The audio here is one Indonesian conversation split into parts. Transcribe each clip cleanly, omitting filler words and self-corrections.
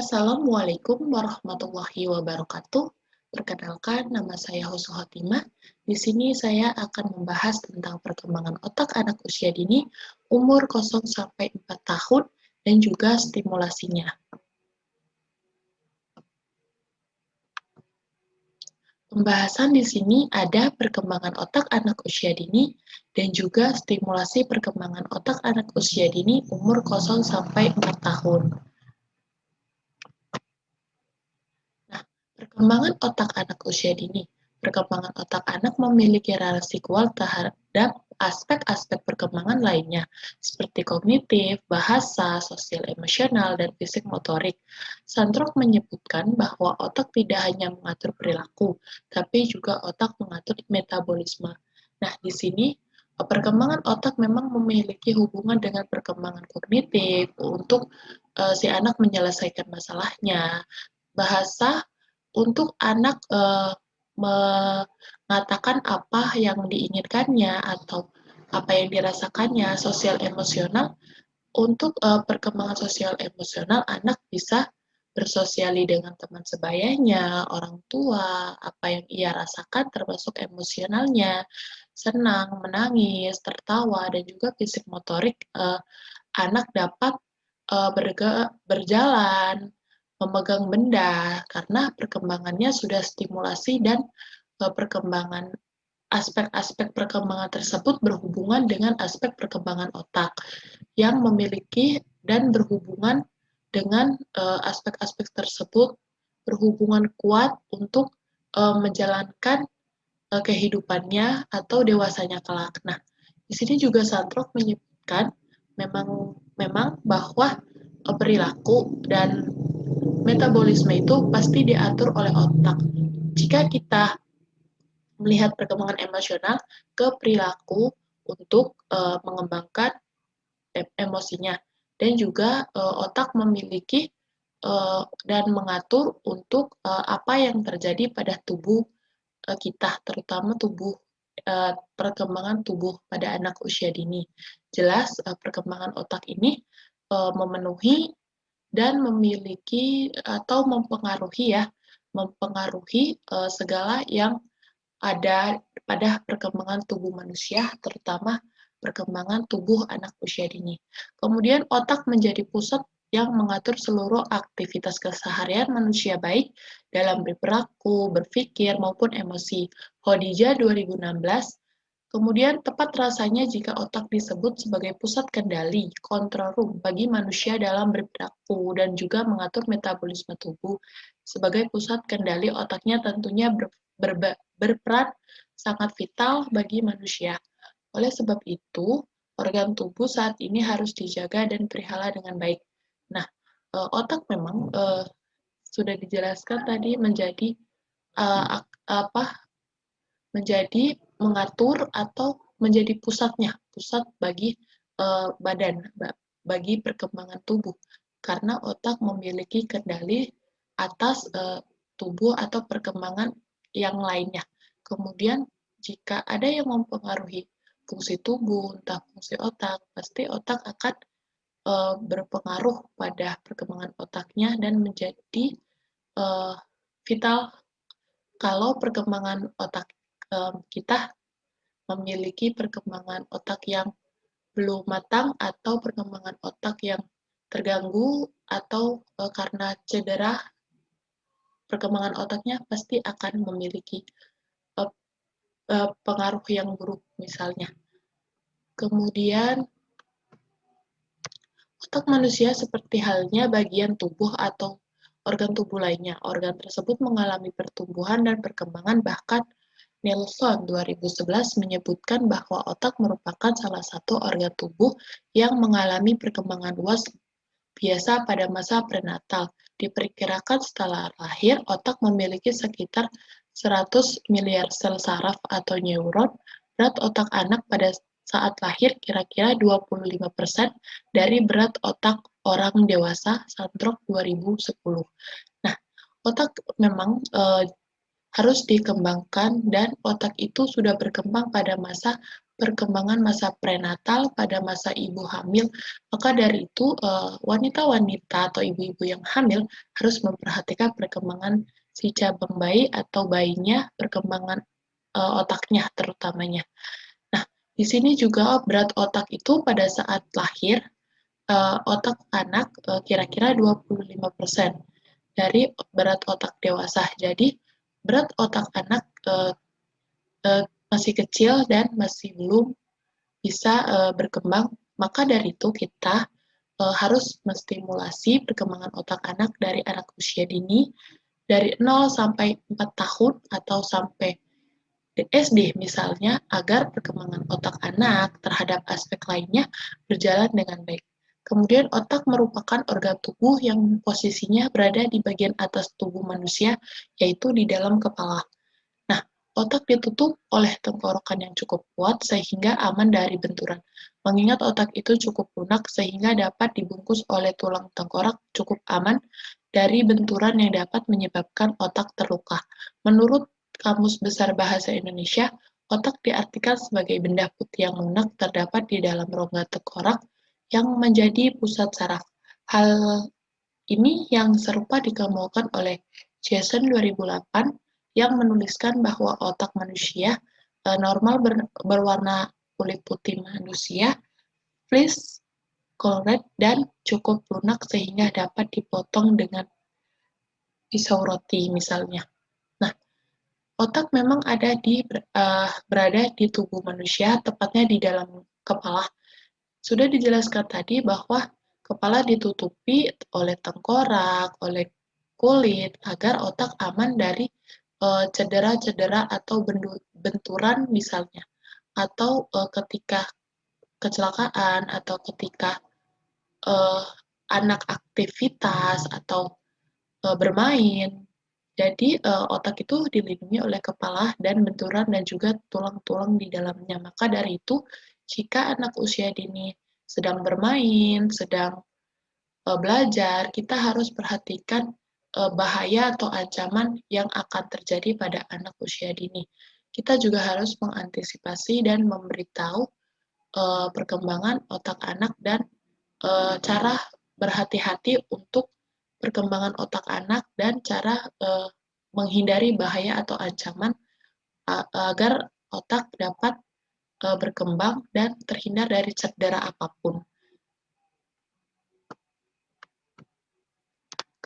Assalamualaikum warahmatullahi wabarakatuh. Perkenalkan, nama saya Husnu Khotimah. Di sini saya akan membahas tentang perkembangan otak anak usia dini umur 0 sampai 4 tahun dan juga stimulasinya. Pembahasan di sini ada perkembangan otak anak usia dini dan juga stimulasi perkembangan otak anak usia dini umur 0 sampai 4 tahun. Nah, perkembangan otak anak usia dini. Perkembangan otak anak memiliki relasi kuat terhadap aspek-aspek perkembangan lainnya, seperti kognitif, bahasa, sosial emosional, dan fisik motorik. Sandrock menyebutkan bahwa otak tidak hanya mengatur perilaku, tapi juga otak mengatur metabolisme. Nah, di sini perkembangan otak memang memiliki hubungan dengan perkembangan kognitif untuk si anak menyelesaikan masalahnya, bahasa untuk anak mengatakan apa yang diinginkannya atau apa yang dirasakannya, sosial emosional. Untuk perkembangan sosial emosional, anak bisa bersosiali dengan teman sebayanya, orang tua, apa yang ia rasakan termasuk emosionalnya, senang, menangis, tertawa, dan juga fisik motorik. Anak dapat berjalan, memegang benda, karena perkembangannya sudah stimulasi dan perkembangan aspek-aspek perkembangan tersebut berhubungan dengan aspek perkembangan otak yang memiliki dan berhubungan dengan aspek-aspek tersebut berhubungan kuat untuk menjalankan kehidupannya atau dewasanya kelak. Nah, di sini juga Sandrock menyebutkan memang memang bahwa perilaku dan metabolisme itu pasti diatur oleh otak. Jika kita melihat perkembangan emosional ke perilaku untuk mengembangkan emosinya, dan juga otak memiliki dan mengatur untuk apa yang terjadi pada tubuh kita, terutama perkembangan tubuh pada anak usia dini. Jelas perkembangan otak ini memenuhi dan memiliki atau mempengaruhi segala yang ada pada perkembangan tubuh manusia, terutama perkembangan tubuh anak usia dini. Kemudian otak menjadi pusat yang mengatur seluruh aktivitas keseharian manusia baik dalam berperilaku, berpikir, maupun emosi. Khadijah 2016. Kemudian tepat rasanya jika otak disebut sebagai pusat kendali, control room bagi manusia dalam berperilaku dan juga mengatur metabolisme tubuh. Sebagai pusat kendali, otaknya tentunya berperan sangat vital bagi manusia. Oleh sebab itu, organ tubuh saat ini harus dijaga dan pelihara dengan baik. Nah, otak memang sudah dijelaskan tadi menjadi menjadi mengatur atau menjadi pusat bagi badan, bagi perkembangan tubuh, karena otak memiliki kendali atas tubuh atau perkembangan yang lainnya. Kemudian, jika ada yang mempengaruhi fungsi tubuh, entah fungsi otak, pasti otak akan berpengaruh pada perkembangan otaknya dan menjadi vital kalau perkembangan otak kita memiliki perkembangan otak yang belum matang atau perkembangan otak yang terganggu atau karena cedera, perkembangan otaknya pasti akan memiliki uh, pengaruh yang buruk misalnya. Kemudian otak manusia seperti halnya bagian tubuh atau organ tubuh lainnya. Organ tersebut mengalami pertumbuhan dan perkembangan, bahkan Nelson 2011 menyebutkan bahwa otak merupakan salah satu organ tubuh yang mengalami perkembangan luas biasa pada masa prenatal. Diperkirakan setelah lahir, otak memiliki sekitar 100 miliar sel saraf atau neuron. Berat otak anak pada saat lahir kira-kira 25% dari berat otak orang dewasa, Sandrock 2010. Nah, otak memang harus dikembangkan dan otak itu sudah berkembang pada masa perkembangan masa prenatal pada masa ibu hamil, maka dari itu wanita-wanita atau ibu-ibu yang hamil harus memperhatikan perkembangan si cabang bayi atau bayinya, perkembangan otaknya terutamanya. Nah, di sini juga berat otak itu pada saat lahir, otak anak kira-kira 25% dari berat otak dewasa. Jadi, berat otak anak masih kecil dan masih belum bisa berkembang, maka dari itu kita harus menstimulasi perkembangan otak anak dari anak usia dini dari 0 sampai 4 tahun atau sampai SD misalnya, agar perkembangan otak anak terhadap aspek lainnya berjalan dengan baik. Kemudian otak merupakan organ tubuh yang posisinya berada di bagian atas tubuh manusia, yaitu di dalam kepala. Nah, otak ditutup oleh tenggorokan yang cukup kuat sehingga aman dari benturan. Mengingat otak itu cukup lunak sehingga dapat dibungkus oleh tulang tengkorak cukup aman dari benturan yang dapat menyebabkan otak terluka. Menurut Kamus Besar Bahasa Indonesia, otak diartikan sebagai benda putih yang lunak terdapat di dalam rongga tengkorak yang menjadi pusat saraf. Hal ini yang serupa dikemukakan oleh Jason 2008 yang menuliskan bahwa otak manusia normal berwarna kulit putih manusia, flesh colored dan cukup lunak sehingga dapat dipotong dengan pisau roti misalnya. Nah, otak memang berada di tubuh manusia, tepatnya di dalam kepala. Sudah dijelaskan tadi bahwa kepala ditutupi oleh tengkorak, oleh kulit, agar otak aman dari cedera-cedera atau benturan misalnya. Atau ketika kecelakaan, atau ketika uh, anak aktivitas, atau bermain. Jadi otak itu dilindungi oleh kepala dan benturan dan juga tulang-tulang di dalamnya. Maka dari itu, jika anak usia dini sedang bermain, sedang belajar, kita harus perhatikan bahaya atau ancaman yang akan terjadi pada anak usia dini. Kita juga harus mengantisipasi dan memberitahu perkembangan otak anak dan cara berhati-hati untuk perkembangan otak anak dan cara menghindari bahaya atau ancaman agar otak dapat berkembang dan terhindar dari cedera apapun.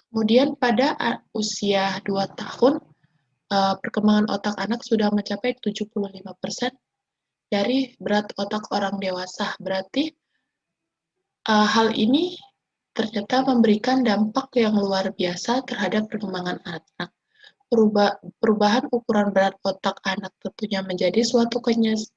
Kemudian pada usia 2 tahun, perkembangan otak anak sudah mencapai 75% dari berat otak orang dewasa. Berarti hal ini ternyata memberikan dampak yang luar biasa terhadap perkembangan anak. Perubahan ukuran berat otak anak tentunya menjadi suatu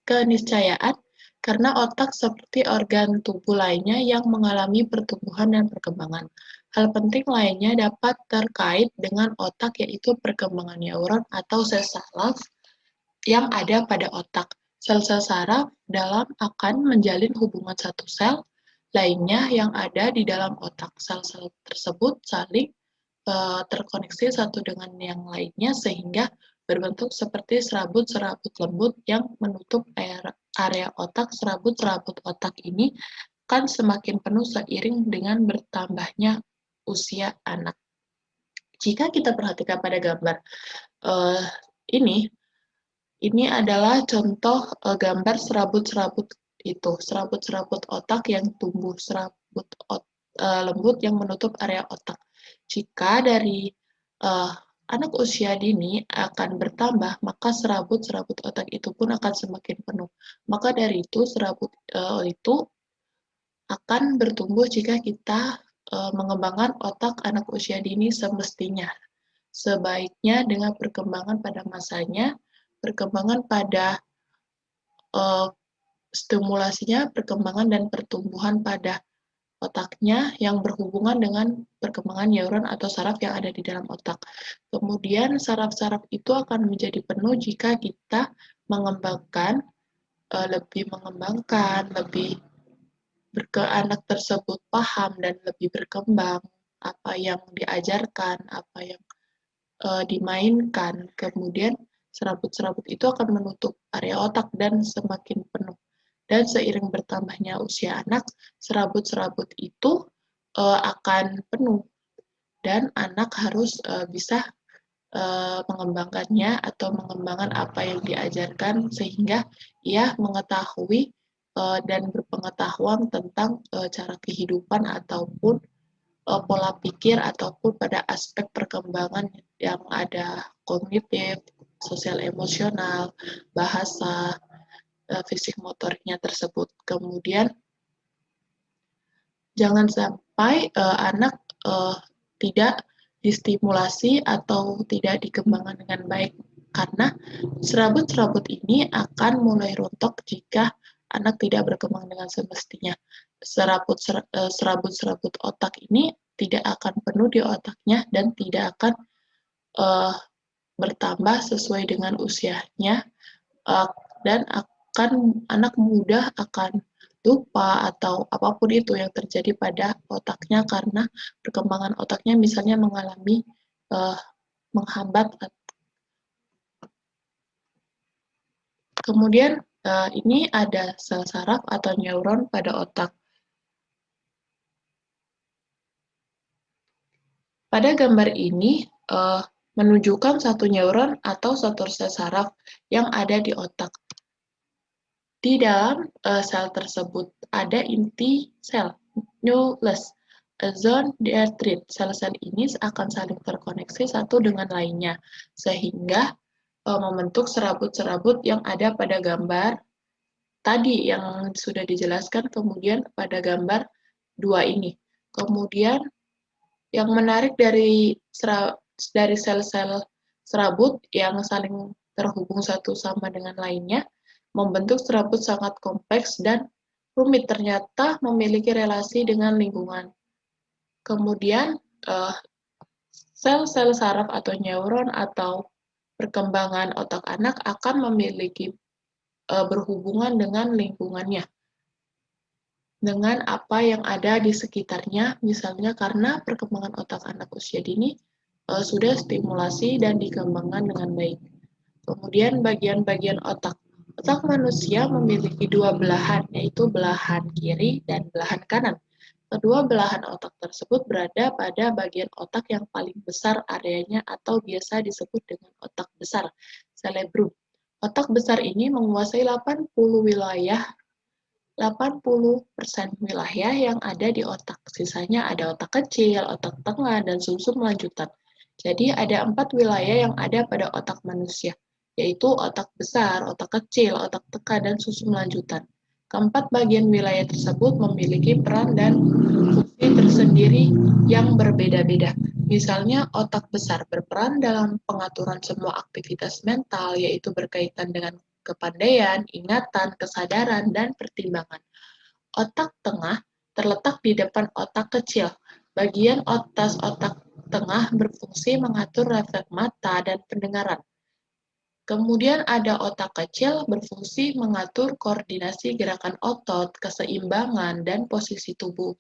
keniscayaan karena otak seperti organ tubuh lainnya yang mengalami pertumbuhan dan perkembangan. Hal penting lainnya dapat terkait dengan otak, yaitu perkembangan neuron atau sel saraf yang ada pada otak. Sel-sel saraf dalam akan menjalin hubungan satu sel lainnya yang ada di dalam otak. Sel-sel tersebut saling terkoneksi satu dengan yang lainnya sehingga berbentuk seperti serabut-serabut lembut yang menutup area otak. Serabut-serabut otak ini akan semakin penuh seiring dengan bertambahnya usia anak. Jika kita perhatikan pada gambar uh, ini, ini adalah contoh gambar serabut-serabut itu, serabut-serabut otak yang tumbuh, serabut lembut yang menutup area otak. Jika dari uh, anak usia dini akan bertambah, maka serabut-serabut otak itu pun akan semakin penuh. Maka dari itu, serabut itu akan bertumbuh jika kita mengembangkan otak anak usia dini semestinya. Sebaiknya dengan perkembangan pada masanya, perkembangan pada stimulasinya, perkembangan dan pertumbuhan pada otaknya yang berhubungan dengan perkembangan neuron atau saraf yang ada di dalam otak. Kemudian saraf-saraf itu akan menjadi penuh jika kita mengembangkan, lebih anak tersebut paham dan lebih berkembang apa yang diajarkan, apa yang dimainkan. Kemudian serabut-serabut itu akan menutup area otak dan semakin penuh. dan seiring bertambahnya usia anak, serabut-serabut itu akan penuh dan anak harus bisa mengembangkannya atau mengembangkan apa yang diajarkan sehingga ia mengetahui dan berpengetahuan tentang cara kehidupan ataupun pola pikir ataupun pada aspek perkembangan yang ada kognitif, sosial emosional, bahasa, fisik motoriknya tersebut. Kemudian jangan sampai anak tidak distimulasi atau tidak dikembangkan dengan baik karena serabut-serabut ini akan mulai rontok jika anak tidak berkembang dengan semestinya. Serabut-serabut otak ini tidak akan penuh di otaknya dan tidak akan uh, bertambah sesuai dengan usianya uh, dan anak muda akan lupa atau apapun itu yang terjadi pada otaknya karena perkembangan otaknya misalnya mengalami uh, menghambat. Kemudian ini ada sel saraf atau neuron pada otak. Pada gambar ini menunjukkan satu neuron atau satu sel saraf yang ada di otak. Di dalam sel tersebut ada inti sel, nucleus, zone dendrit. Sel-sel ini akan saling terkoneksi satu dengan lainnya, sehingga membentuk serabut-serabut yang ada pada gambar tadi yang sudah dijelaskan kemudian pada gambar 2 ini. Kemudian yang menarik dari sel-sel serabut yang saling terhubung satu sama dengan lainnya, membentuk serabut sangat kompleks dan rumit ternyata memiliki relasi dengan lingkungan. Kemudian, sel-sel saraf atau neuron atau perkembangan otak anak akan memiliki berhubungan dengan lingkungannya, dengan apa yang ada di sekitarnya, misalnya karena perkembangan otak anak usia dini sudah stimulasi dan dikembangkan dengan baik. Kemudian bagian-bagian otak. Otak manusia memiliki dua belahan, yaitu belahan kiri dan belahan kanan. Kedua belahan otak tersebut berada pada bagian otak yang paling besar areanya atau biasa disebut dengan otak besar, cerebrum. Otak besar ini menguasai 80% wilayah yang ada di otak. Sisanya ada otak kecil, otak tengah, dan sumsum lanjutan. Jadi ada 4 wilayah yang ada pada otak manusia, yaitu otak besar, otak kecil, otak tengah, dan sumsum lanjutan. Keempat bagian wilayah tersebut memiliki peran dan fungsi tersendiri yang berbeda-beda. Misalnya, otak besar berperan dalam pengaturan semua aktivitas mental, yaitu berkaitan dengan kepandaian, ingatan, kesadaran, dan pertimbangan. Otak tengah terletak di depan otak kecil. Bagian atas otak tengah berfungsi mengatur refleks mata dan pendengaran. Kemudian ada otak kecil berfungsi mengatur koordinasi gerakan otot, keseimbangan, dan posisi tubuh.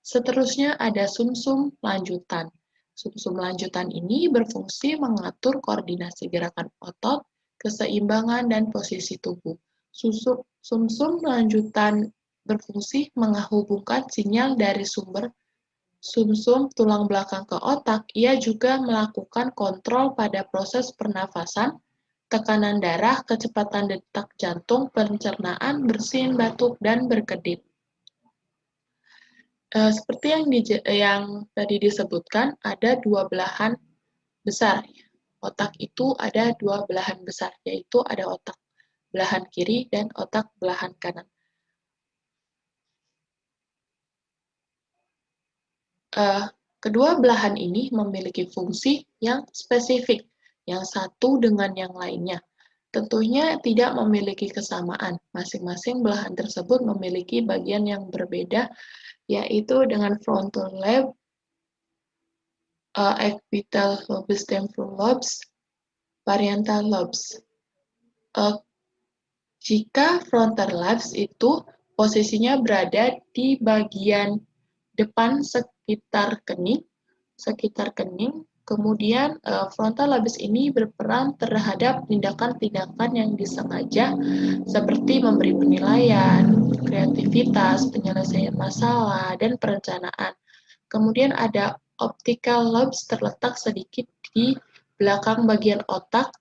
Seterusnya ada sumsum lanjutan. Sumsum lanjutan ini berfungsi mengatur koordinasi gerakan otot, keseimbangan, dan posisi tubuh. Sumsum lanjutan berfungsi menghubungkan sinyal dari sumber sumsum tulang belakang ke otak. Ia juga melakukan kontrol pada proses pernafasan, tekanan darah, kecepatan detak jantung, pencernaan, bersin, batuk, dan berkedip. Seperti yang tadi disebutkan, ada dua belahan besar. Otak itu ada dua belahan besar, yaitu ada otak belahan kiri dan otak belahan kanan. Kedua belahan ini memiliki fungsi yang spesifik, yang satu dengan yang lainnya. Tentunya tidak memiliki kesamaan. Masing-masing belahan tersebut memiliki bagian yang berbeda, yaitu dengan frontal lobe, apical lobes, temporal lobes, parietal lobes. Jika frontal lobes itu posisinya berada di bagian depan sekitar kening, sekitar kening. Kemudian frontal lobes ini berperan terhadap tindakan-tindakan yang disengaja seperti memberi penilaian, kreativitas, penyelesaian masalah, dan perencanaan. Kemudian ada optical lobes terletak sedikit di belakang bagian otak.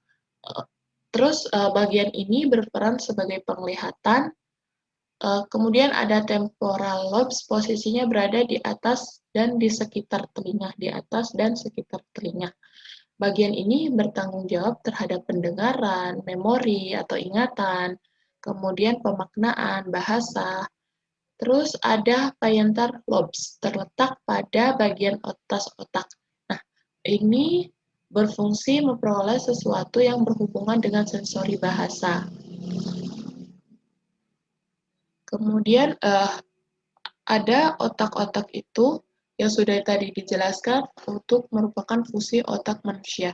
Terus bagian ini berperan sebagai penglihatan. Kemudian ada temporal lobes, posisinya berada di atas dan di sekitar telinga, di atas dan sekitar telinga. Bagian ini bertanggung jawab terhadap pendengaran, memori atau ingatan, kemudian pemaknaan, bahasa. Terus ada parietal lobes, terletak pada bagian atas otak. Nah, ini berfungsi memperoleh sesuatu yang berhubungan dengan sensori bahasa. Kemudian ada otak-otak itu yang sudah tadi dijelaskan untuk merupakan fungsi otak manusia.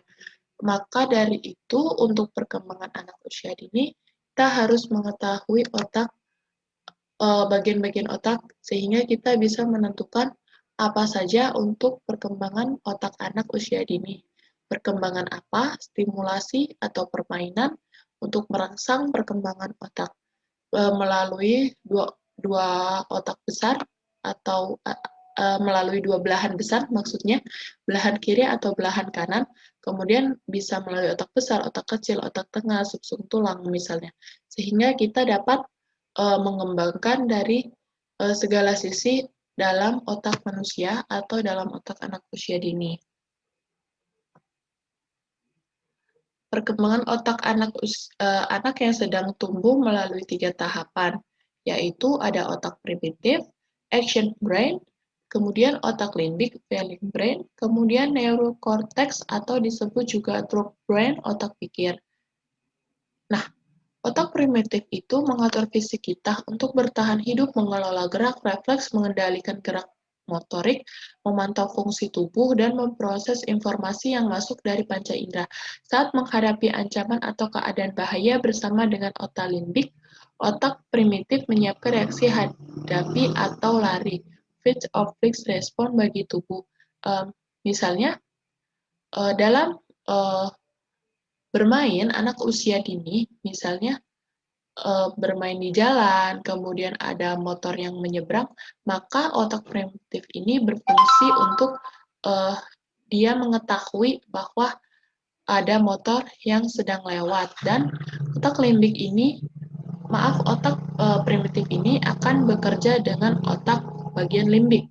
Maka dari itu, untuk perkembangan anak usia dini, kita harus mengetahui bagian-bagian otak sehingga kita bisa menentukan apa saja untuk perkembangan otak anak usia dini. Perkembangan apa, stimulasi atau permainan untuk merangsang perkembangan otak melalui dua otak besar atau melalui dua belahan besar, maksudnya belahan kiri atau belahan kanan, kemudian bisa melalui otak besar, otak kecil, otak tengah, sumsum tulang misalnya, sehingga kita dapat mengembangkan dari segala sisi dalam otak manusia atau dalam otak anak usia dini. Perkembangan otak anak yang sedang tumbuh melalui 3 tahapan, yaitu ada otak primitif, action brain, kemudian otak limbik, feeling brain, kemudian neurocortex atau disebut juga thought brain, otak pikir. Nah, otak primitif itu mengatur fisik kita untuk bertahan hidup, mengelola gerak, refleks, mengendalikan gerak motorik, memantau fungsi tubuh, dan memproses informasi yang masuk dari panca indera. Saat menghadapi ancaman atau keadaan bahaya bersama dengan otak limbik, otak primitif menyiapkan reaksi hadapi atau lari, fight or flight response bagi tubuh. Misalnya, dalam bermain, anak usia dini, misalnya bermain di jalan, kemudian ada motor yang menyeberang, maka otak primitif ini berfungsi untuk dia mengetahui bahwa ada motor yang sedang lewat, dan otak limbik ini, otak primitif ini akan bekerja dengan otak bagian limbik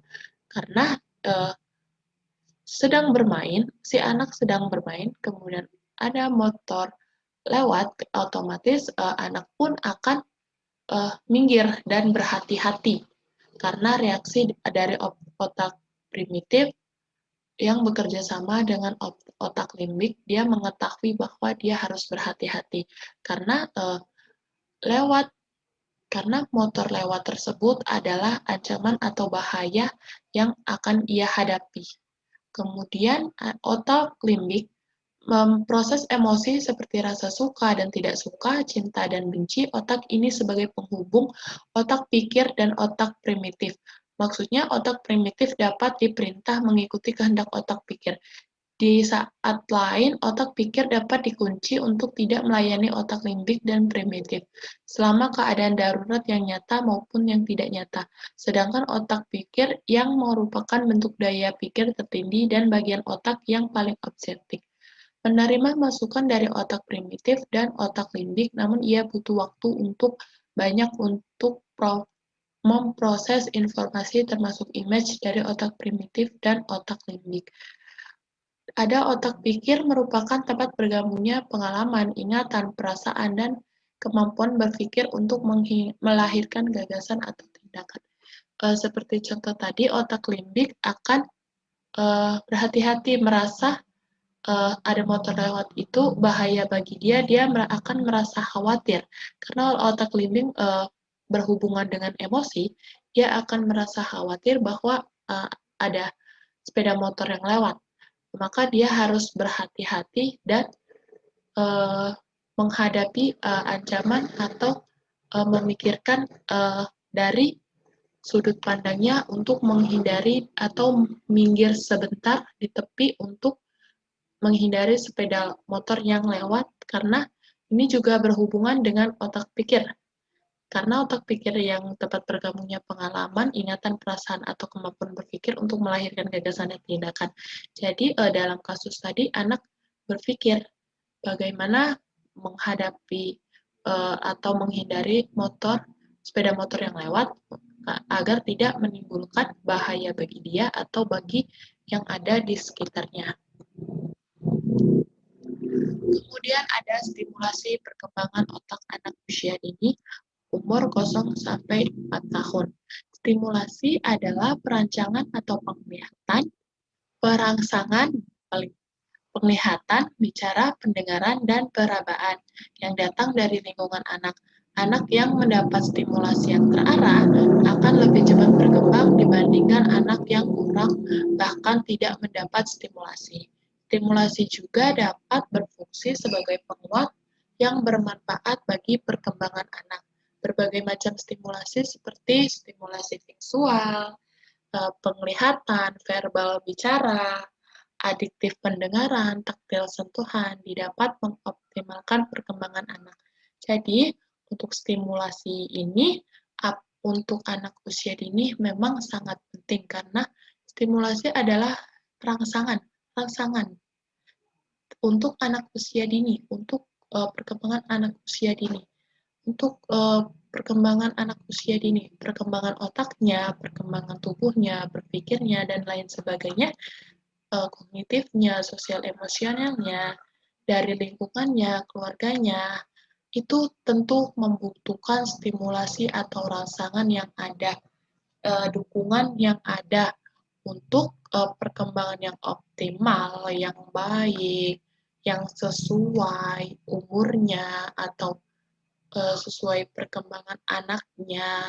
karena si anak sedang bermain, kemudian ada motor lewat, otomatis anak pun akan minggir dan berhati-hati karena reaksi dari otak primitif yang bekerja sama dengan otak limbik, dia mengetahui bahwa dia harus berhati-hati karena motor lewat tersebut adalah ancaman atau bahaya yang akan ia hadapi. Kemudian otak limbik memproses emosi seperti rasa suka dan tidak suka, cinta dan benci. Otak ini sebagai penghubung otak pikir dan otak primitif. Maksudnya otak primitif dapat diperintah mengikuti kehendak otak pikir. Di saat lain, otak pikir dapat dikunci untuk tidak melayani otak limbik dan primitif selama keadaan darurat yang nyata maupun yang tidak nyata. Sedangkan otak pikir yang merupakan bentuk daya pikir tertindih dan bagian otak yang paling objektif menerima masukan dari otak primitif dan otak limbik, namun ia butuh waktu untuk memproses informasi termasuk image dari otak primitif dan otak limbik. Ada otak pikir merupakan tempat bergabungnya pengalaman, ingatan, perasaan, dan kemampuan berpikir untuk melahirkan gagasan atau tindakan. Seperti contoh tadi, otak limbik akan berhati-hati merasa ada motor lewat itu bahaya bagi dia, dia akan merasa khawatir. Karena otak limbik berhubungan dengan emosi, dia akan merasa khawatir bahwa ada sepeda motor yang lewat. Maka dia harus berhati-hati dan menghadapi ancaman atau memikirkan dari sudut pandangnya untuk menghindari atau minggir sebentar di tepi untuk menghindari sepeda motor yang lewat, karena ini juga berhubungan dengan otak pikir. Karena otak pikir yang tepat bergabungnya pengalaman, ingatan, perasaan, atau kemampuan berpikir untuk melahirkan gagasan dan tindakan. Jadi, dalam kasus tadi, anak berpikir bagaimana menghadapi atau menghindari sepeda motor yang lewat agar tidak menimbulkan bahaya bagi dia atau bagi yang ada di sekitarnya. Kemudian ada stimulasi perkembangan otak anak usia dini umur 0 sampai 4 tahun. Stimulasi adalah perancangan atau penglihatan, perangsangan, penglihatan, bicara, pendengaran, dan perabaan yang datang dari lingkungan anak. Anak yang mendapat stimulasi yang terarah akan lebih cepat berkembang dibandingkan anak yang kurang bahkan tidak mendapat stimulasi. Stimulasi juga dapat berfungsi sebagai penguat yang bermanfaat bagi perkembangan anak. Berbagai macam stimulasi seperti stimulasi visual, penglihatan, verbal bicara, adiktif pendengaran, taktil sentuhan, didapat mengoptimalkan perkembangan anak. Jadi, untuk stimulasi ini, untuk anak usia dini memang sangat penting karena stimulasi adalah rangsangan, rangsangan untuk anak usia dini, untuk perkembangan anak usia dini, untuk perkembangan anak usia dini, perkembangan otaknya, perkembangan tubuhnya, berpikirnya, dan lain sebagainya, kognitifnya, sosial emosionalnya, dari lingkungannya, keluarganya, itu tentu membutuhkan stimulasi atau rangsangan yang ada, dukungan yang ada untuk perkembangan yang optimal, yang baik, yang sesuai umurnya atau sesuai perkembangan anaknya.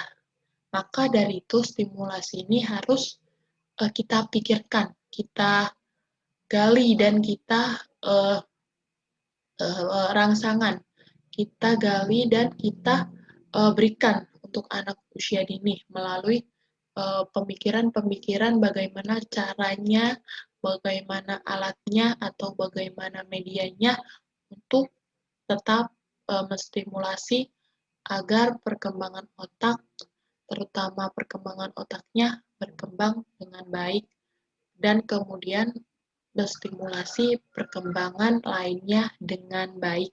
Maka dari itu stimulasi ini harus kita pikirkan, kita gali dan kita uh, rangsangan, kita gali dan kita berikan untuk anak usia dini melalui pemikiran-pemikiran bagaimana caranya, bagaimana alatnya, atau bagaimana medianya untuk tetap menstimulasi agar perkembangan otak, terutama perkembangan otaknya, berkembang dengan baik dan kemudian menstimulasi perkembangan lainnya dengan baik.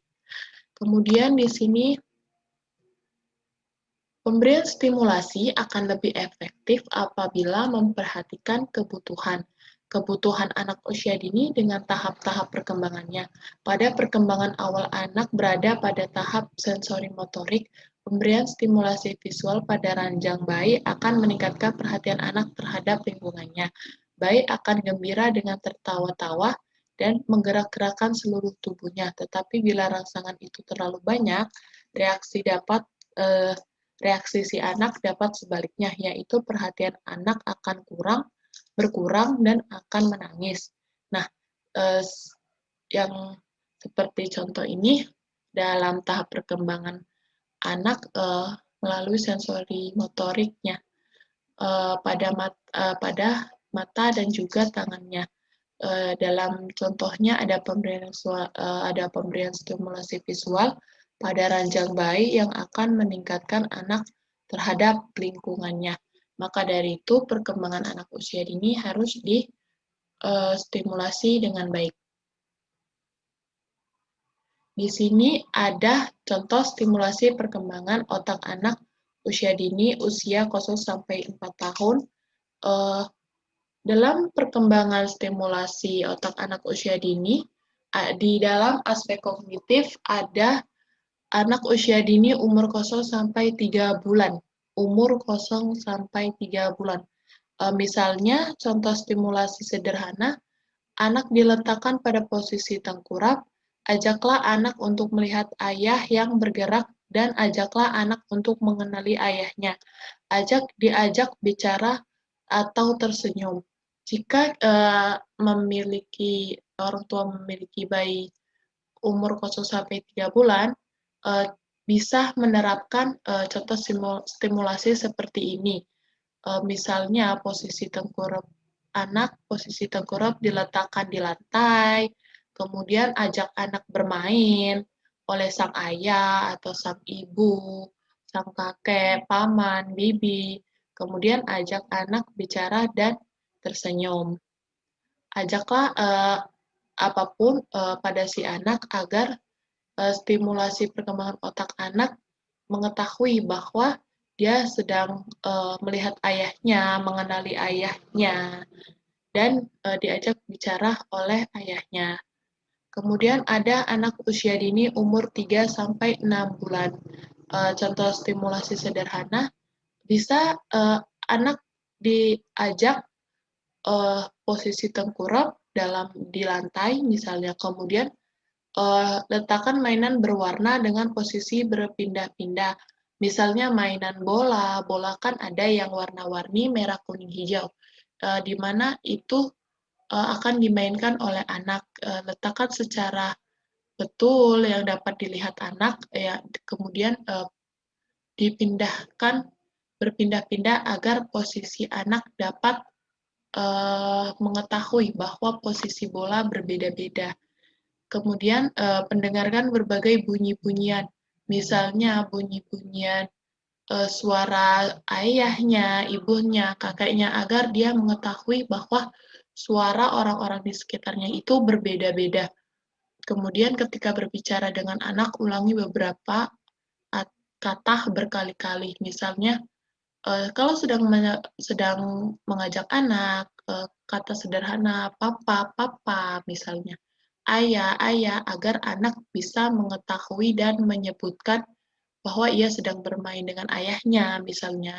Kemudian di sini pemberian stimulasi akan lebih efektif apabila memperhatikan kebutuhan anak usia dini dengan tahap-tahap perkembangannya. Pada perkembangan awal anak berada pada tahap sensori motorik, pemberian stimulasi visual pada ranjang bayi akan meningkatkan perhatian anak terhadap lingkungannya. Bayi akan gembira dengan tertawa-tawa dan menggerak-gerakkan seluruh tubuhnya. Tetapi bila rangsangan itu terlalu banyak, reaksi si anak dapat sebaliknya, yaitu perhatian anak akan berkurang dan akan menangis. Nah, yang seperti contoh ini dalam tahap perkembangan anak melalui sensori motoriknya pada mata dan juga tangannya. Dalam contohnya ada pemberian stimulasi visual pada ranjang bayi yang akan meningkatkan anak terhadap lingkungannya. Maka dari itu perkembangan anak usia dini harus distimulasi dengan baik. Di sini ada contoh stimulasi perkembangan otak anak usia dini usia 0-4 tahun. Dalam perkembangan stimulasi otak anak usia dini, di dalam aspek kognitif ada anak usia dini umur 0-3 bulan. Umur 0-3 bulan. Misalnya, contoh stimulasi sederhana, anak diletakkan pada posisi tengkurap, ajaklah anak untuk melihat ayah yang bergerak dan ajaklah anak untuk mengenali ayahnya. Diajak bicara atau tersenyum. Jika orang tua memiliki bayi umur 0-3 bulan, bisa menerapkan contoh stimulasi seperti ini. Misalnya posisi tengkurap diletakkan di lantai, kemudian ajak anak bermain oleh sang ayah atau sang ibu, sang kakek, paman, bibi. Kemudian ajak anak bicara dan tersenyum. Ajaklah apapun pada si anak agar stimulasi perkembangan otak anak mengetahui bahwa dia sedang melihat ayahnya, mengenali ayahnya, dan diajak bicara oleh ayahnya. Kemudian ada anak usia dini umur 3 sampai 6 bulan. Contoh stimulasi sederhana bisa anak diajak posisi tengkurap di lantai misalnya, kemudian letakkan mainan berwarna dengan posisi berpindah-pindah. Misalnya mainan bola, bola kan ada yang warna-warni merah, kuning, hijau, di mana itu akan dimainkan oleh anak. Letakkan secara betul yang dapat dilihat anak, ya, kemudian dipindahkan berpindah-pindah agar posisi anak dapat mengetahui bahwa posisi bola berbeda-beda. Kemudian pendengarkan berbagai bunyi-bunyian, misalnya bunyi-bunyian suara ayahnya, ibunya, kakeknya, agar dia mengetahui bahwa suara orang-orang di sekitarnya itu berbeda-beda. Kemudian ketika berbicara dengan anak, ulangi beberapa kata berkali-kali. Misalnya, kalau sedang mengajak anak, kata sederhana papa, papa misalnya, ayah, ayah, agar anak bisa mengetahui dan menyebutkan bahwa ia sedang bermain dengan ayahnya misalnya.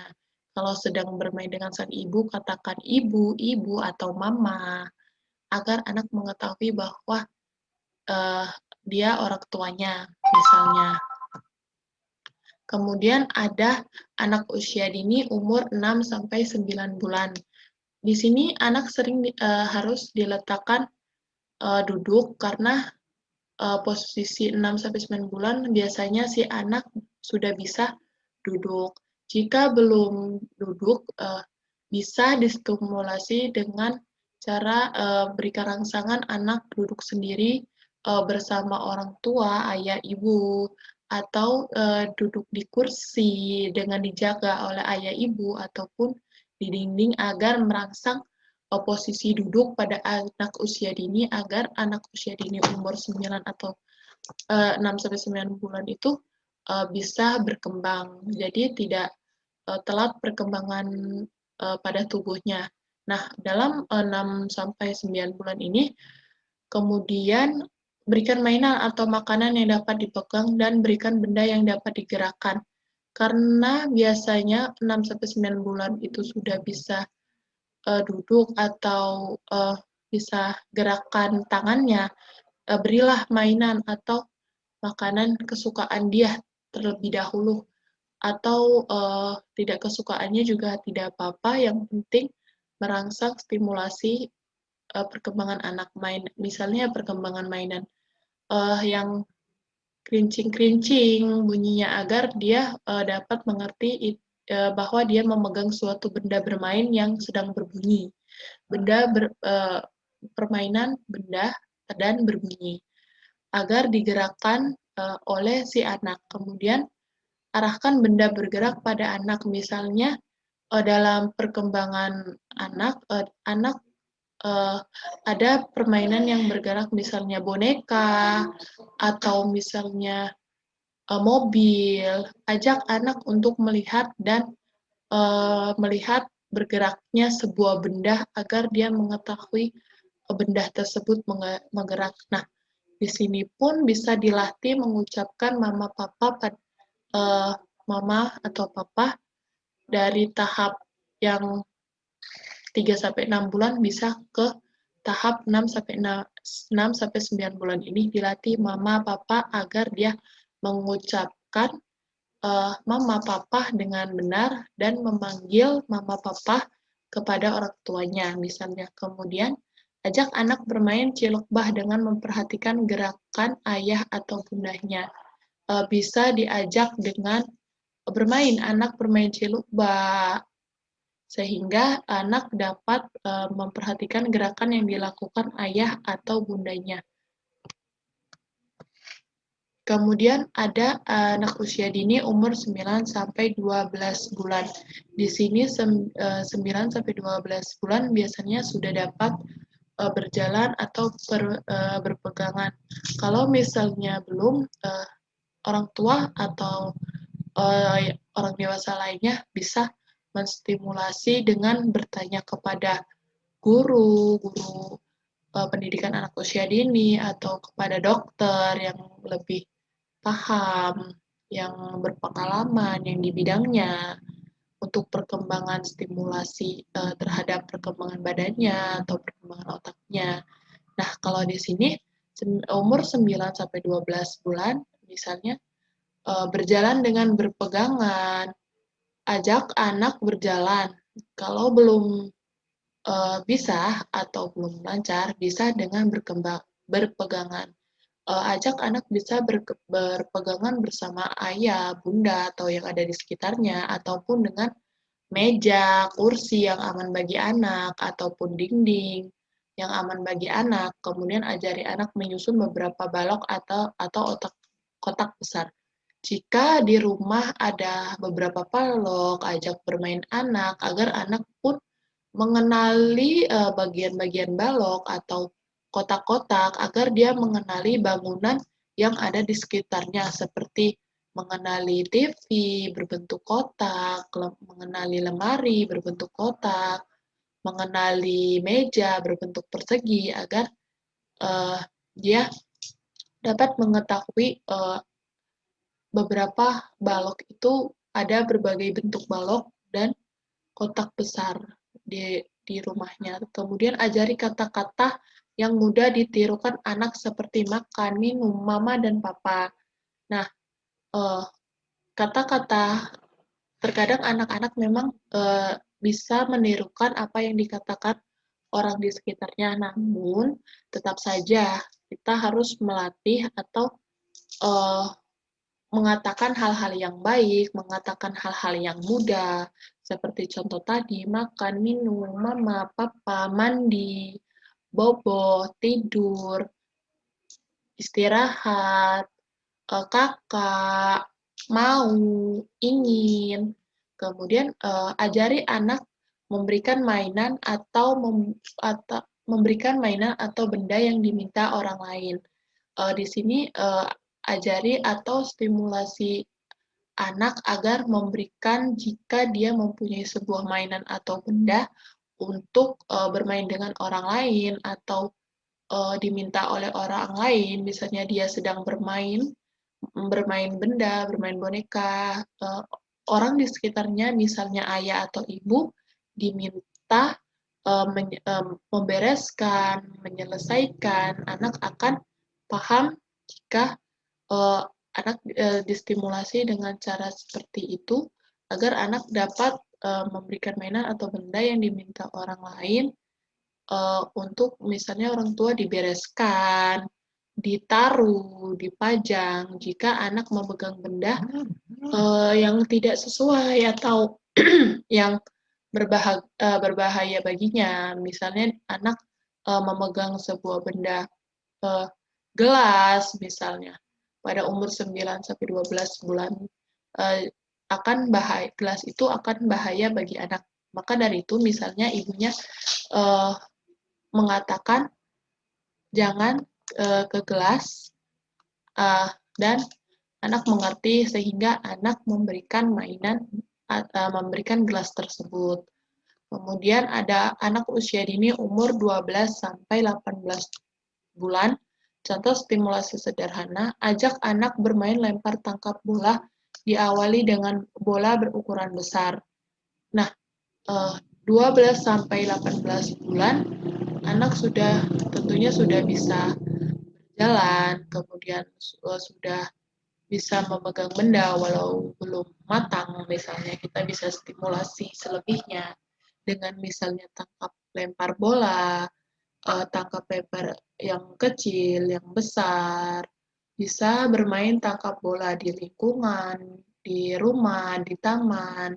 Kalau sedang bermain dengan sang ibu, katakan ibu, ibu atau mama, agar anak mengetahui bahwa uh, dia orang tuanya misalnya. Kemudian ada anak usia dini umur 6 sampai 9 bulan. Di sini anak sering harus diletakkan duduk karena posisi 6 sampai 9 bulan biasanya si anak sudah bisa duduk. Jika belum duduk, bisa distimulasi dengan cara berikan rangsangan anak duduk sendiri bersama orang tua, ayah, ibu, atau duduk di kursi dengan dijaga oleh ayah, ibu, ataupun di dinding agar merangsang posisi duduk pada anak usia dini agar anak usia dini umur 9 atau 6 sampai 9 bulan itu bisa berkembang. Jadi tidak telat perkembangan pada tubuhnya. Nah, dalam 6 sampai 9 bulan ini kemudian berikan mainan atau makanan yang dapat dipegang dan berikan benda yang dapat digerakkan. Karena biasanya 6 sampai 9 bulan itu sudah bisa duduk atau bisa gerakan tangannya, berilah mainan atau makanan kesukaan dia terlebih dahulu. Atau tidak kesukaannya juga tidak apa-apa, yang penting merangsang stimulasi perkembangan anak misalnya perkembangan mainan yang kerincing-kerincing bunyinya agar dia dapat mengerti bahwa dia memegang suatu benda bermain yang sedang berbunyi. Permainan benda dan berbunyi agar digerakkan oleh si anak. Kemudian arahkan benda bergerak pada anak. Misalnya dalam perkembangan anak ada permainan yang bergerak, misalnya boneka atau misalnya mobil. Ajak anak untuk melihat dan melihat bergeraknya sebuah benda agar dia mengetahui benda tersebut menggerak. Nah, di sini pun bisa dilatih mengucapkan mama atau papa dari tahap yang 3 sampai 6 bulan bisa ke tahap 6 sampai 9 bulan ini dilatih mama papa agar dia mengucapkan mama papa dengan benar dan memanggil mama papa kepada orang tuanya misalnya. Kemudian ajak anak bermain cilok bah dengan memperhatikan gerakan ayah atau bundanya. Bisa diajak dengan anak bermain cilok bah sehingga anak dapat memperhatikan gerakan yang dilakukan ayah atau bundanya. Kemudian ada anak usia dini umur 9 sampai 12 bulan. Di sini 9 sampai 12 bulan biasanya sudah dapat berjalan atau berpegangan. Kalau misalnya belum, orang tua atau orang dewasa lainnya bisa menstimulasi dengan bertanya kepada guru pendidikan anak usia dini atau kepada dokter yang lebih paham, yang berpengalaman, yang di bidangnya untuk perkembangan stimulasi terhadap perkembangan badannya atau perkembangan otaknya. Nah, kalau di sini umur 9 sampai 12 bulan misalnya berjalan dengan berpegangan, ajak anak berjalan. Kalau belum bisa atau belum lancar, bisa dengan berpegangan. Ajak anak bisa berpegangan bersama ayah, bunda, atau yang ada di sekitarnya, ataupun dengan meja, kursi yang aman bagi anak, ataupun dinding yang aman bagi anak. Kemudian ajari anak menyusun beberapa balok atau kotak besar. Jika di rumah ada beberapa balok, ajak bermain anak agar anak pun mengenali bagian-bagian balok atau kotak-kotak agar dia mengenali bangunan yang ada di sekitarnya seperti mengenali TV berbentuk kotak, mengenali lemari berbentuk kotak, mengenali meja berbentuk persegi agar dia dapat mengetahui beberapa balok itu ada berbagai bentuk balok dan kotak besar di rumahnya. Kemudian ajari kata-kata yang mudah ditirukan anak seperti makan, minum, mama, dan papa. Nah, kata-kata terkadang anak-anak memang bisa menirukan apa yang dikatakan orang di sekitarnya. Namun, tetap saja kita harus melatih atau mengatakan hal-hal yang baik, mengatakan hal-hal yang mudah, seperti contoh tadi, makan, minum, mama, papa, mandi, bobo, tidur, istirahat, kakak, mau, ingin. Kemudian ajari anak memberikan mainan atau memberikan mainan atau benda yang diminta orang lain. Di sini ajari atau stimulasi anak agar memberikan jika dia mempunyai sebuah mainan atau benda untuk bermain dengan orang lain atau diminta oleh orang lain, misalnya dia sedang bermain benda, bermain boneka, orang di sekitarnya, misalnya ayah atau ibu, diminta membereskan, menyelesaikan, anak akan paham jika anak distimulasi dengan cara seperti itu, agar anak dapat memberikan mainan atau benda yang diminta orang lain untuk misalnya orang tua dibereskan, ditaruh, dipajang jika anak memegang benda yang tidak sesuai atau yang berbahaya baginya. Misalnya anak memegang sebuah benda gelas misalnya pada umur 9 sampai 12 bulan akan bahaya, gelas itu akan bahaya bagi anak. Maka dari itu misalnya ibunya mengatakan jangan ke gelas dan anak mengerti sehingga anak memberikan mainan memberikan gelas tersebut. Kemudian ada anak usia dini umur 12 sampai 18 bulan. Contoh stimulasi sederhana, ajak anak bermain lempar tangkap bola diawali dengan bola berukuran besar. Nah, 12 sampai 18 bulan anak tentunya sudah bisa berjalan, kemudian sudah bisa memegang benda walau belum matang, misalnya kita bisa stimulasi selebihnya dengan misalnya tangkap lempar bola, tangkap lempar yang kecil, yang besar, bisa bermain tangkap bola di lingkungan, di rumah, di taman,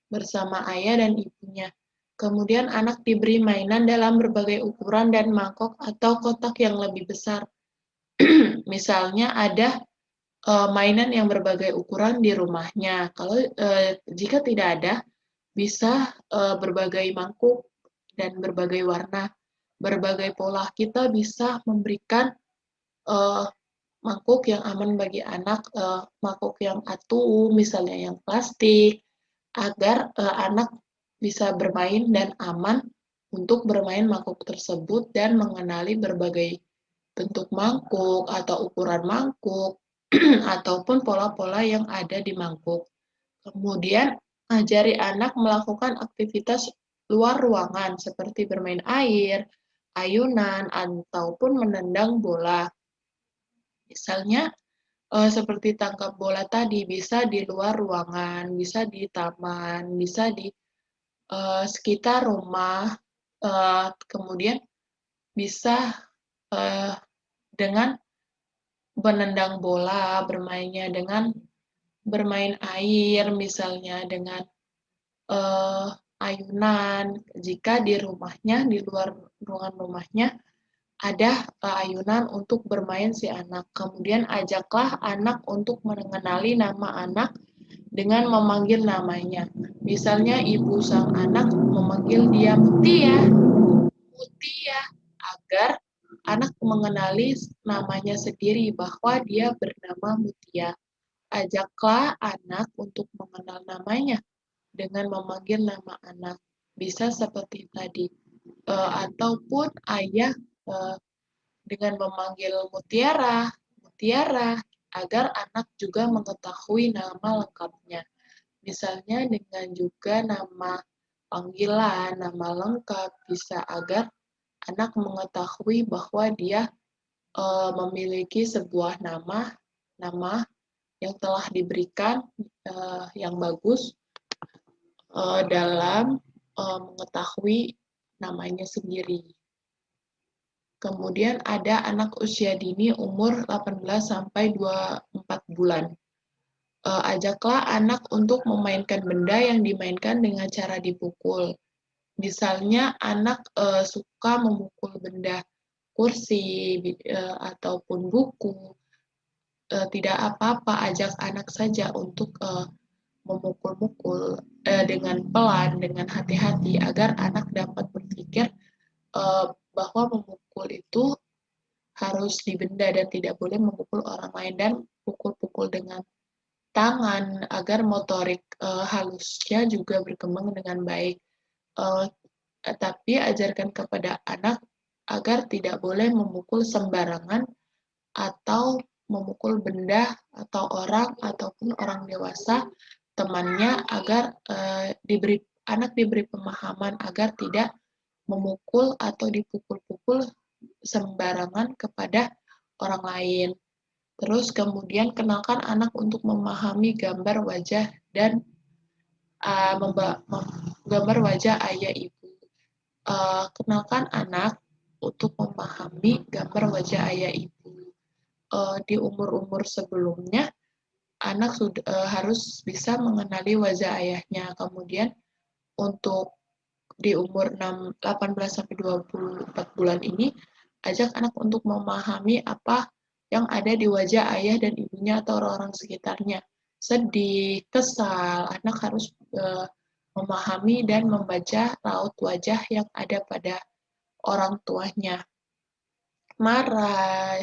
bersama ayah dan ibunya. Kemudian anak diberi mainan dalam berbagai ukuran dan mangkok atau kotak yang lebih besar. Misalnya ada mainan yang berbagai ukuran di rumahnya. Kalau jika tidak ada, bisa berbagai mangkuk dan berbagai warna, berbagai pola. Kita bisa memberikan uh, mangkuk yang aman bagi anak, mangkuk yang atu, misalnya yang plastik, agar anak bisa bermain dan aman untuk bermain mangkuk tersebut dan mengenali berbagai bentuk mangkuk atau ukuran mangkuk ataupun pola-pola yang ada di mangkuk. Kemudian ajari anak melakukan aktivitas luar ruangan seperti bermain air, ayunan, ataupun menendang bola. Misalnya seperti tangkap bola tadi, bisa di luar ruangan, bisa di taman, bisa di sekitar rumah, kemudian bisa dengan menendang bola, bermainnya dengan bermain air, misalnya dengan uh, ayunan. Jika di rumahnya, di luar ruangan rumahnya, ada ayunan untuk bermain si anak. Kemudian ajaklah anak untuk mengenali nama anak dengan memanggil namanya. Misalnya ibu sang anak memanggil dia Mutia, Mutia, agar anak mengenali namanya sendiri bahwa dia bernama Mutia. Ajaklah anak untuk mengenal namanya dengan memanggil nama anak. Bisa seperti tadi. Ataupun ayah uh, dengan memanggil Mutiara, Mutiara, agar anak juga mengetahui nama lengkapnya. Misalnya dengan juga nama panggilan, nama lengkap, bisa agar anak mengetahui bahwa dia memiliki sebuah nama yang telah diberikan yang bagus dalam mengetahui namanya sendiri. Kemudian ada anak usia dini umur 18 sampai 24 bulan. Ajaklah anak untuk memainkan benda yang dimainkan dengan cara dipukul. Misalnya anak suka memukul benda kursi ataupun buku, tidak apa-apa, ajak anak saja untuk memukul-mukul dengan pelan, dengan hati-hati, agar anak dapat berpikir bahwa memukul itu harus dibenda dan tidak boleh memukul orang lain, dan pukul-pukul dengan tangan agar motorik halusnya juga berkembang dengan baik. Uh, tapi ajarkan kepada anak agar tidak boleh memukul sembarangan atau memukul benda atau orang ataupun orang dewasa temannya, agar anak diberi pemahaman agar tidak memukul atau dipukul-pukul sembarangan kepada orang lain. Terus kemudian kenalkan anak untuk memahami gambar wajah dan gambar wajah ayah ibu. Kenalkan anak untuk memahami gambar wajah ayah ibu. Di umur-umur sebelumnya, anak sudah harus bisa mengenali wajah ayahnya. Kemudian untuk di umur 18 sampai 24 bulan ini, ajak anak untuk memahami apa yang ada di wajah ayah dan ibunya atau orang-orang sekitarnya. Sedih, kesal, anak harus memahami dan membaca raut wajah yang ada pada orang tuanya. Marah,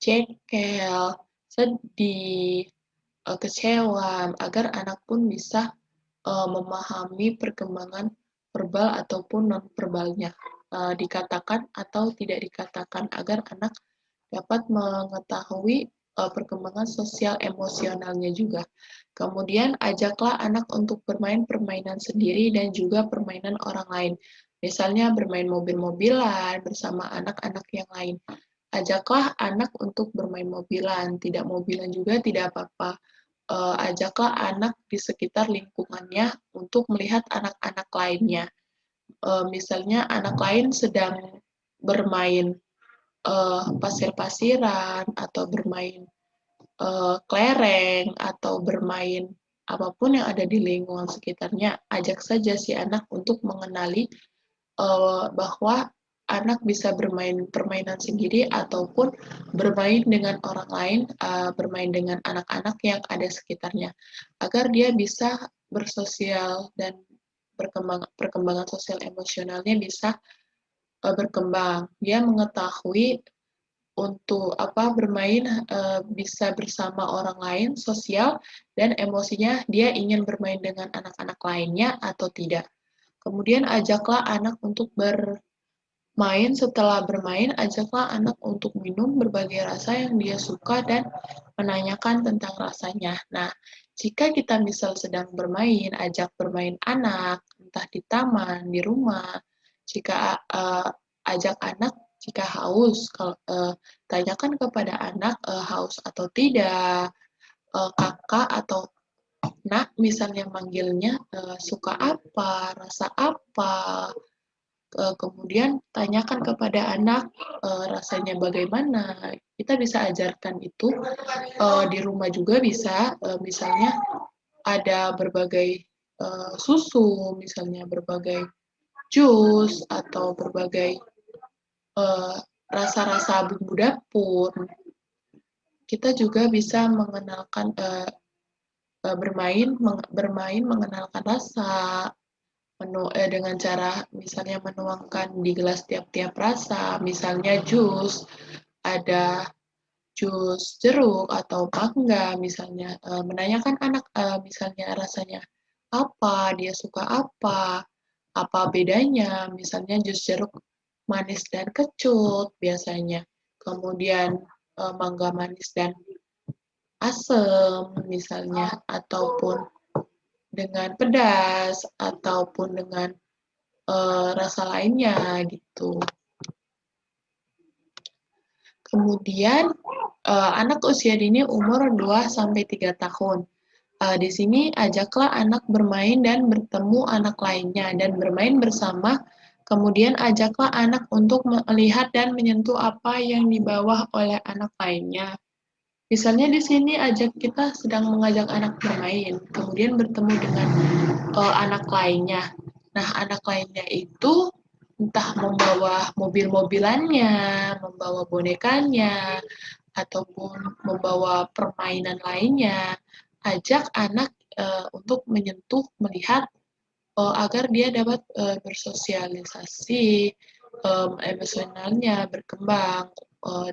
jengkel, sedih, kecewa, agar anak pun bisa memahami perkembangan verbal ataupun non-verbalnya, dikatakan atau tidak dikatakan, agar anak dapat mengetahui perkembangan sosial emosionalnya juga. Kemudian ajaklah anak untuk bermain permainan sendiri dan juga permainan orang lain. Misalnya bermain mobil-mobilan bersama anak-anak yang lain. Ajaklah anak untuk bermain mobilan, tidak mobilan juga tidak apa-apa. Ajaklah anak di sekitar lingkungannya untuk melihat anak-anak lainnya. Misalnya anak lain sedang bermain pasir-pasiran atau bermain kelereng atau bermain apapun yang ada di lingkungan sekitarnya, ajak saja si anak untuk mengenali bahwa anak bisa bermain permainan sendiri ataupun bermain dengan orang lain, bermain dengan anak-anak yang ada sekitarnya, agar dia bisa bersosial dan perkembangan sosial emosionalnya bisa berkembang. Dia mengetahui untuk bermain bisa bersama orang lain, sosial, dan emosinya dia ingin bermain dengan anak-anak lainnya atau tidak. Kemudian ajaklah anak untuk setelah bermain, ajaklah anak untuk minum berbagai rasa yang dia suka dan menanyakan tentang rasanya. Nah, jika kita misal sedang bermain, ajak bermain anak, entah di taman, di rumah, jika ajak anak jika haus, tanyakan kepada anak haus atau tidak, kakak atau nak misalnya manggilnya suka apa, rasa apa, kemudian tanyakan kepada anak rasanya bagaimana. Kita bisa ajarkan itu di rumah juga bisa, misalnya ada berbagai susu, misalnya berbagai jus atau berbagai rasa-rasa bumbu dapur. Kita juga bisa mengenalkan bermain mengenalkan rasa, dengan cara misalnya menuangkan di gelas tiap-tiap rasa, misalnya jus, ada jus jeruk atau mangga misalnya, menanyakan anak, misalnya rasanya apa, dia suka apa bedanya, misalnya jus jeruk manis dan kecut biasanya, kemudian, mangga manis dan asam misalnya, ataupun dengan pedas, ataupun dengan rasa lainnya gitu. Kemudian anak usia dini umur 2-3 tahun. Di sini ajaklah anak bermain dan bertemu anak lainnya dan bermain bersama. Kemudian ajaklah anak untuk melihat dan menyentuh apa yang dibawa oleh anak lainnya. Misalnya di sini kita sedang mengajak anak bermain, kemudian bertemu dengan anak lainnya. Nah, anak lainnya itu entah membawa mobil-mobilannya, membawa bonekanya, ataupun membawa permainan lainnya. Ajak anak untuk menyentuh, melihat agar dia dapat bersosialisasi, emosionalnya berkembang,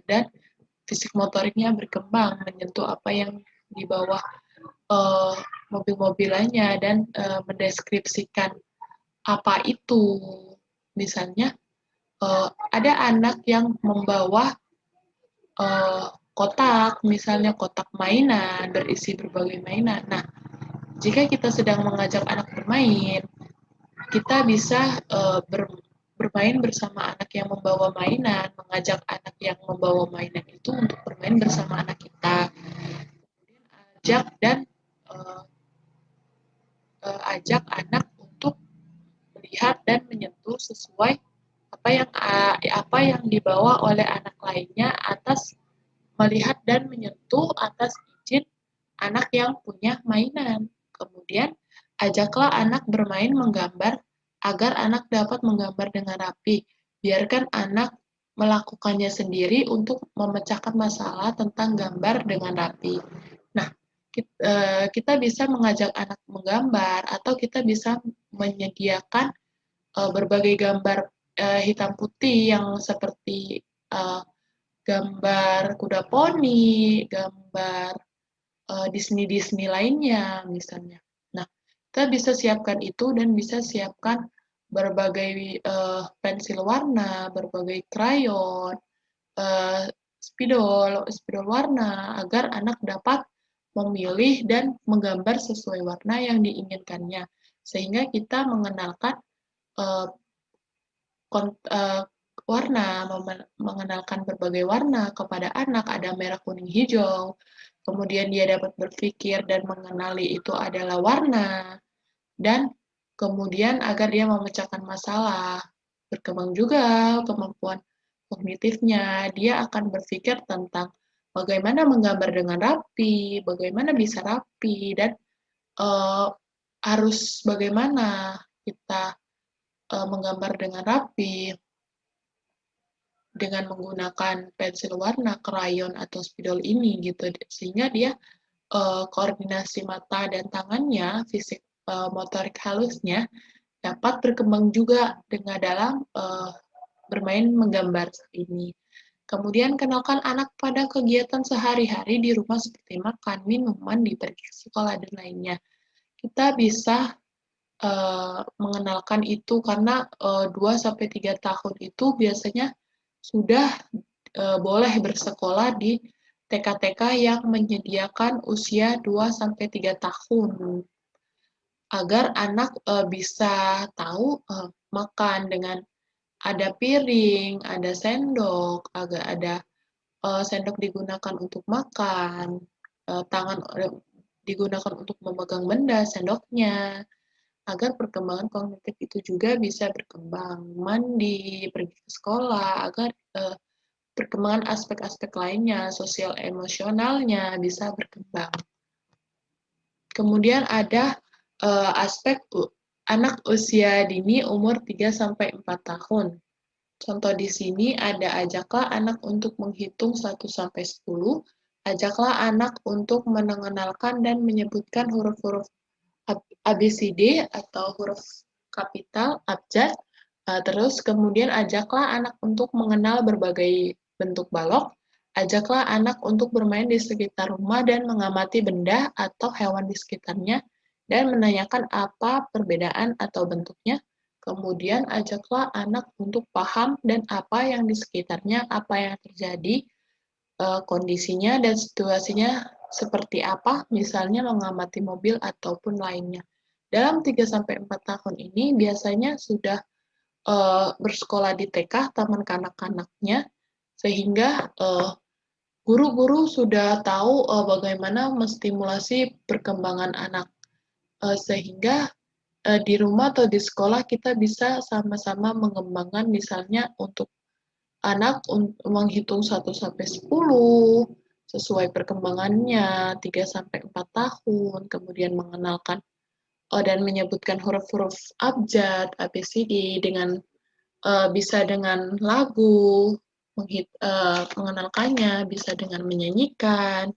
dan fisik motoriknya berkembang, menyentuh apa yang di bawah uh, mobil-mobilannya dan mendeskripsikan apa itu. Misalnya, ada anak yang membawa kotak, misalnya kotak mainan berisi berbagai mainan. Nah, jika kita sedang mengajak anak bermain, kita bisa bermain bersama anak yang membawa mainan, mengajak anak yang membawa mainan itu untuk bermain bersama anak kita. Ajak dan uh, ajak anak untuk melihat dan menyentuh sesuai apa yang dibawa oleh anak lainnya atas melihat dan menyentuh atas izin anak yang punya mainan. Kemudian ajaklah anak bermain menggambar agar anak dapat menggambar dengan rapi. Biarkan anak melakukannya sendiri untuk memecahkan masalah tentang gambar dengan rapi. Nah, kita bisa mengajak anak menggambar atau kita bisa menyediakan berbagai gambar hitam putih yang seperti gambar kuda poni, gambar Disney lainnya misalnya. Nah, kita bisa siapkan itu dan bisa siapkan berbagai pensil warna, berbagai krayon, spidol warna agar anak dapat memilih dan menggambar sesuai warna yang diinginkannya. Sehingga kita mengenalkan uh, warna, mengenalkan berbagai warna kepada anak, ada merah, kuning, hijau. Kemudian dia dapat berpikir dan mengenali itu adalah warna, dan kemudian agar dia memecahkan masalah. Berkembang juga kemampuan kognitifnya, dia akan berpikir tentang bagaimana menggambar dengan rapi, bagaimana bisa rapi, dan eee, harus bagaimana kita, menggambar dengan rapi, dengan menggunakan pensil warna, krayon, atau spidol ini gitu, sehingga dia, koordinasi mata dan tangannya, fisik, motorik halusnya dapat berkembang juga dengan dalam, bermain menggambar ini. Kemudian kenalkan anak pada kegiatan sehari-hari di rumah seperti makan, minum, mandi, pergi ke sekolah, dan lainnya. Kita bisa mengenalkan itu karena 2 sampai 3 tahun itu biasanya sudah boleh bersekolah di TK-TK yang menyediakan usia 2 sampai 3 tahun, agar anak bisa tahu makan dengan ada piring, ada sendok, agak ada sendok digunakan untuk makan, tangan digunakan untuk memegang benda, sendoknya, agar perkembangan kognitif itu juga bisa berkembang. Mandi, pergi ke sekolah, agar perkembangan aspek-aspek lainnya, sosial emosionalnya bisa berkembang. Kemudian ada aspek anak usia dini umur 3 sampai 4 tahun. Contoh di sini ada ajaklah anak untuk menghitung 1 sampai 10, ajaklah anak untuk mengenalkan dan menyebutkan huruf-huruf ABCD atau huruf kapital, abjad, terus kemudian ajaklah anak untuk mengenal berbagai bentuk balok, ajaklah anak untuk bermain di sekitar rumah dan mengamati benda atau hewan di sekitarnya, dan menanyakan apa perbedaan atau bentuknya. Kemudian ajaklah anak untuk paham dan apa yang di sekitarnya, apa yang terjadi, kondisinya dan situasinya seperti apa, misalnya mengamati mobil ataupun lainnya. Dalam 3 sampai 4 tahun ini biasanya sudah, bersekolah di TK, taman kanak-kanaknya, sehingga, guru-guru sudah tahu, bagaimana menstimulasi perkembangan anak, sehingga, di rumah atau di sekolah kita bisa sama-sama mengembangkan misalnya untuk anak menghitung 1 sampai 10 sesuai perkembangannya, 3 sampai 4 tahun, kemudian mengenalkan dan menyebutkan huruf-huruf abjad, ABCD dengan bisa dengan lagu, mengenalkannya, bisa dengan menyanyikan,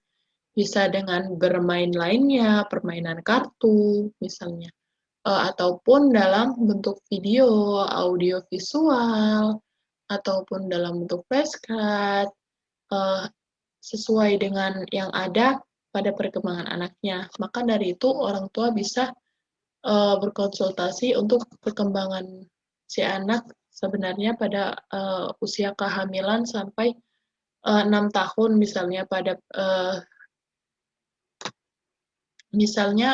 bisa dengan bermain lainnya, permainan kartu misalnya, ataupun dalam bentuk video, audio visual, ataupun dalam bentuk flashcard, eee, sesuai dengan yang ada pada perkembangan anaknya. Maka dari itu orang tua bisa, berkonsultasi untuk perkembangan si anak sebenarnya pada, usia kehamilan sampai, 6 tahun misalnya misalnya,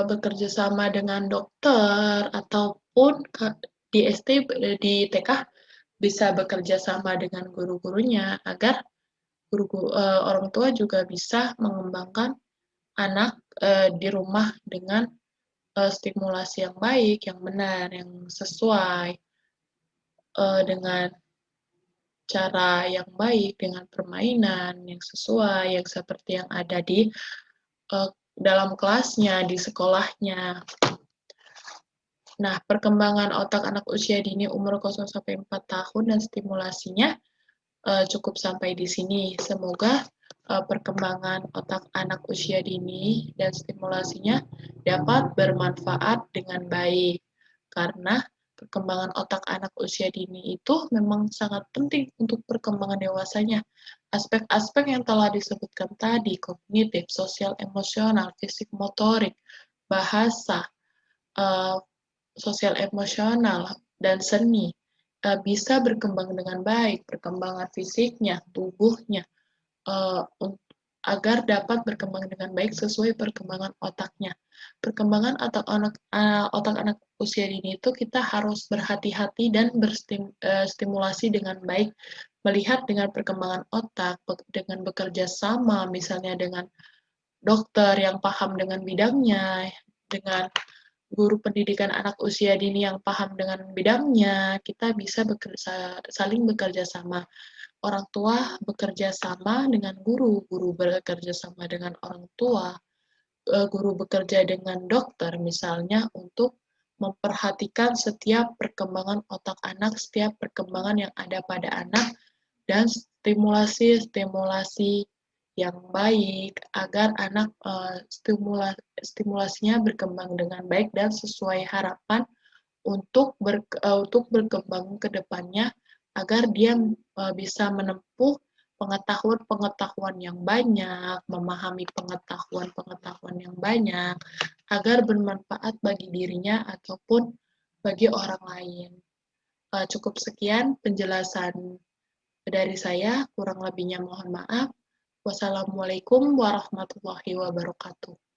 bekerja sama dengan dokter ataupun di SD, di TK bisa bekerja sama dengan guru-gurunya agar orang tua juga bisa mengembangkan anak, di rumah dengan, stimulasi yang baik, yang benar, yang sesuai, dengan cara yang baik, dengan permainan yang sesuai, yang seperti yang ada di, dalam kelasnya, di sekolahnya. Nah, perkembangan otak anak usia dini umur 0 sampai 4 tahun dan stimulasinya cukup sampai di sini. Semoga perkembangan otak anak usia dini dan stimulasinya dapat bermanfaat dengan baik, karena perkembangan otak anak usia dini itu memang sangat penting untuk perkembangan dewasanya. Aspek-aspek yang telah disebutkan tadi, kognitif, sosial, emosional, fisik, motorik, bahasa, uh, sosial emosional, dan seni bisa berkembang dengan baik, perkembangan fisiknya, tubuhnya, agar dapat berkembang dengan baik sesuai perkembangan otaknya. Perkembangan otak anak usia dini itu kita harus berhati-hati dan berstimulasi dengan baik, melihat dengan perkembangan otak, dengan bekerja sama, misalnya dengan dokter yang paham dengan bidangnya, dengan guru pendidikan anak usia dini yang paham dengan bidangnya, kita bisa saling bekerja sama. Orang tua bekerja sama dengan guru, guru bekerja sama dengan orang tua, guru bekerja dengan dokter misalnya untuk memperhatikan setiap perkembangan otak anak, setiap perkembangan yang ada pada anak, dan stimulasi-stimulasi yang baik agar anak stimulasinya berkembang dengan baik dan sesuai harapan untuk berkembang ke depannya agar dia bisa menempuh pengetahuan-pengetahuan yang banyak, memahami pengetahuan-pengetahuan yang banyak, agar bermanfaat bagi dirinya ataupun bagi orang lain. Cukup sekian penjelasan dari saya, kurang lebihnya mohon maaf. Wassalamualaikum warahmatullahi wabarakatuh.